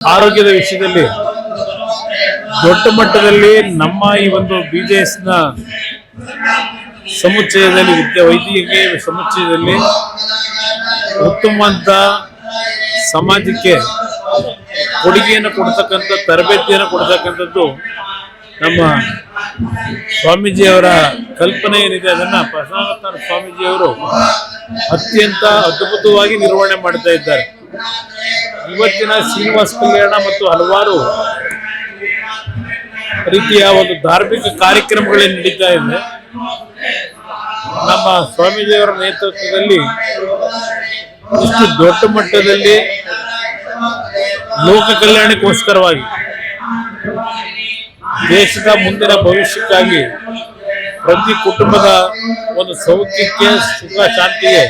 ಆರೋಗ್ಯದ ವಿಷಯದಲ್ಲಿ ದೊಡ್ಡ ಮಟ್ಟದಲ್ಲಿ ನಮ್ಮ ಈ ಒಂದು BJSನ ಸಮುಚ್ಚಯದಲ್ಲಿ ವೈದ್ಯಕೀಯ ಸಮುಚ್ಚಯದಲ್ಲಿ ಉತ್ತಮವಾದ ಸಮಾಜಕ್ಕೆ ಕೊಡುಗೆಯನ್ನು ಕೊಡ್ತಕ್ಕಂಥ ತರಬೇತಿಯನ್ನು ಕೊಡ್ತಕ್ಕಂಥದ್ದು ನಮ್ಮ ಸ್ವಾಮೀಜಿಯವರ ಕಲ್ಪನೆ ಏನಿದೆ ಅದನ್ನು ಪ್ರಸನ್ನಾನಂದ ಸ್ವಾಮೀಜಿಯವರು ಅತ್ಯಂತ ಅದ್ಭುತವಾಗಿ ನಿರ್ವಹಣೆ ಮಾಡ್ತಾ ಇದ್ದಾರೆ. ಇವತ್ತಿನ ಶ್ರೀನಿವಾಸ ಕಲ್ಯಾಣ ಮತ್ತು ಹಲವಾರು ರೀತಿಯ ಒಂದು ಧಾರ್ಮಿಕ ಕಾರ್ಯಕ್ರಮಗಳೇನು ನಡೀತಾ ಇದೆ. ನಮ್ಮ ಸ್ವಾಮೀಜಿಯವರ ನೇತೃತ್ವದಲ್ಲಿ ಇಷ್ಟು ದೊಡ್ಡ ಮಟ್ಟದಲ್ಲಿ ಲೋಕ ಕಲ್ಯಾಣಕ್ಕೋಸ್ಕರವಾಗಿ ದೇಶದ ಮುಂದಿನ ಭವಿಷ್ಯಕ್ಕಾಗಿ ಪ್ರತಿ ಕುಟುಂಬದ ಒಂದು ಸೌಖ್ಯಕ್ಕೆ ಸುಖ ಶಾಂತಿಗೆ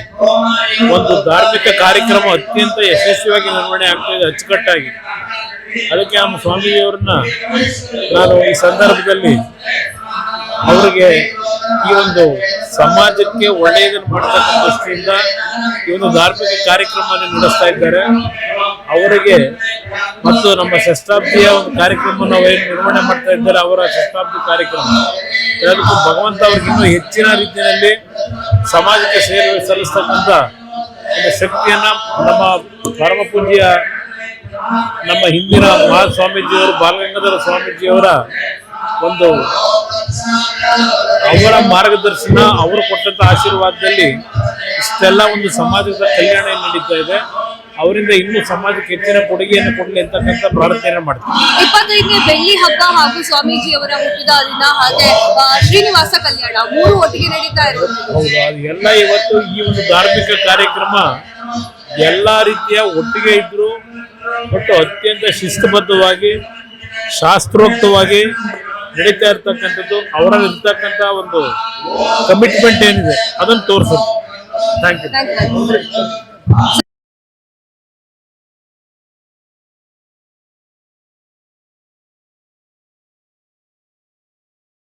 ಒಂದು ಧಾರ್ಮಿಕ ಕಾರ್ಯಕ್ರಮ ಅತ್ಯಂತ ಯಶಸ್ವಿಯಾಗಿ ನಿರ್ವಹಣೆ ಆಗ್ತಾ ಇದೆ ಅಚ್ಚುಕಟ್ಟಾಗಿ. ಅದಕ್ಕೆ ನಮ್ಮ ಸ್ವಾಮೀಜಿಯವರನ್ನ ನಾನು ಈ ಸಂದರ್ಭದಲ್ಲಿ ಅವರಿಗೆ ಈ ಒಂದು ಸಮಾಜಕ್ಕೆ ಒಳ್ಳೆಯದನ್ನು ಮಾಡತಕ್ಕಂಥ ದೃಷ್ಟಿಯಿಂದ ಈ ಒಂದು ಧಾರ್ಮಿಕ ಕಾರ್ಯಕ್ರಮವನ್ನು ನಡೆಸ್ತಾ ಇದ್ದಾರೆ. ಅವರಿಗೆ ಮತ್ತು ನಮ್ಮ ಶತಾಬ್ದಿಯ ಒಂದು ಕಾರ್ಯಕ್ರಮವನ್ನು ಏನು ನಿರ್ವಹಣೆ ಮಾಡ್ತಾ ಇದ್ದಾರೆ, ಅವರ ಶತಾಬ್ದಿ ಕಾರ್ಯಕ್ರಮ ಅದಕ್ಕೂ ಭಗವಂತ ಅವ್ರಿಗೆ ಇನ್ನೂ ಹೆಚ್ಚಿನ ರೀತಿಯಲ್ಲಿ ಸಮಾಜಕ್ಕೆ ಸೇವೆ ಸಲ್ಲಿಸ್ತಕ್ಕಂಥ ಒಂದು ಶಕ್ತಿಯನ್ನ ನಮ್ಮ ಪರಮ ಪೂಜ್ಯ ನಮ್ಮ ಹಿಂದಿನ ಮಹಾಸ್ವಾಮೀಜಿಯವರು ಬಾಲಗಂಗಾಧರ ಸ್ವಾಮೀಜಿಯವರ ಒಂದು ಅವರ ಮಾರ್ಗದರ್ಶನ, ಅವರು ಕೊಟ್ಟಂತ ಆಶೀರ್ವಾದದಲ್ಲಿ ಇಷ್ಟೆಲ್ಲ ಒಂದು ಸಮಾಜದ ಕಲ್ಯಾಣ ನಡೀತಾ ಇದೆ. ಅವರಿಂದ ಇನ್ನೂ ಸಮಾಜಕ್ಕೆ ಹೆಚ್ಚಿನ ಕೊಡುಗೆಯನ್ನು ಕೊಡಲಿ ಅಂತಕ್ಕಂಥ ಪ್ರಾರ್ಥನೆ ಮಾಡ್ತಾರೆ. 25ನೇ ಬೆಳ್ಳಿ ಹಬ್ಬ ಹಾಗೂ ಸ್ವಾಮೀಜಿಯವರ ಹುಟ್ಟಿದ ದಿನ ಹಾಗೆ ಶ್ರೀನಿವಾಸ ಕಲ್ಯಾಣ ಮೂರು ಒಟ್ಟಿಗೆ ನಡೀತಾ ಇರೋದು. ಹೌದು, ಅದು ಎಲ್ಲ ಇವತ್ತು ಈ ಒಂದು ಧಾರ್ಮಿಕ ಕಾರ್ಯಕ್ರಮ ಎಲ್ಲಾ ರೀತಿಯ ಒಟ್ಟಿಗೆ ಇದ್ರು ಮತ್ತು ಅತ್ಯಂತ ಶಿಸ್ತುಬದ್ಧವಾಗಿ ಶಾಸ್ತ್ರೋಕ್ತವಾಗಿ ನಡೀತಾ ಇರ್ತಕ್ಕಂಥದ್ದು. ಅವರಲ್ಲಿರ್ತಕ್ಕಂಥ ಒಂದು ಕಮಿಟ್ಮೆಂಟ್ ಏನಿದೆ ಅದನ್ನು ತೋರಿಸುತ್ತೆ. Thank you.